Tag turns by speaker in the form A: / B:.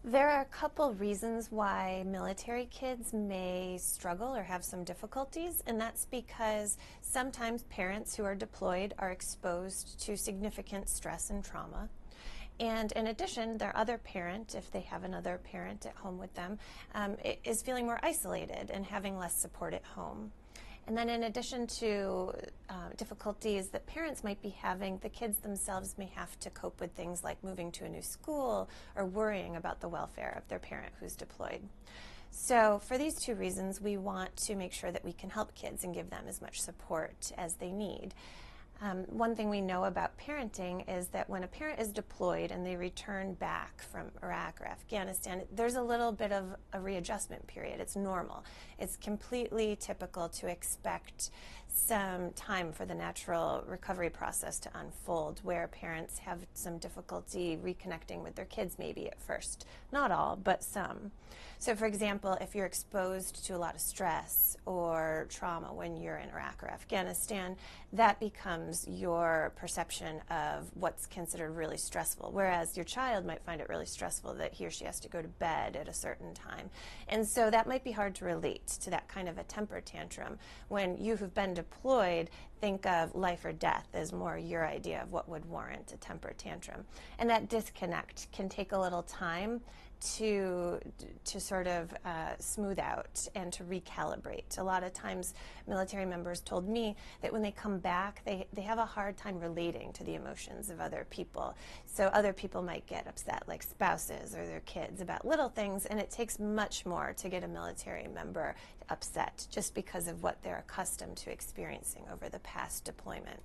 A: There are a couple reasons why military kids may struggle or have some difficulties, and that's because sometimes parents who are deployed are exposed to significant stress and trauma. And in addition, their other parent, if they have another parent at home with them, is feeling more isolated and having less support at home. And then in addition to difficulties that parents might be having, the kids themselves may have to cope with things like moving to a new school or worrying about the welfare of their parent who's deployed. So for these two reasons, we want to make sure that we can help kids and give them as much support as they need. One thing we know about parenting is that when a parent is deployed and they return back from Iraq or Afghanistan, there's a little bit of a readjustment period. It's normal. It's completely typical to expect some time for the natural recovery process to unfold, where parents have some difficulty reconnecting with their kids maybe at first. Not all, but some. So for example, if you're exposed to a lot of stress or trauma when you're in Iraq or Afghanistan, that becomes your perception of what's considered really stressful, whereas your child might find it really stressful that he or she has to go to bed at a certain time. And so that might be hard to relate to that kind of a temper tantrum. When you who've been deployed think of life or death as more your idea of what would warrant a temper tantrum. And that disconnect can take a little time to sort of smooth out and to recalibrate. A lot of times military members told me that when they come back, they have a hard time relating to the emotions of other people. So other people might get upset, like spouses or their kids, about little things, and it takes much more to get a military member upset just because of what they're accustomed to experiencing over the past deployment.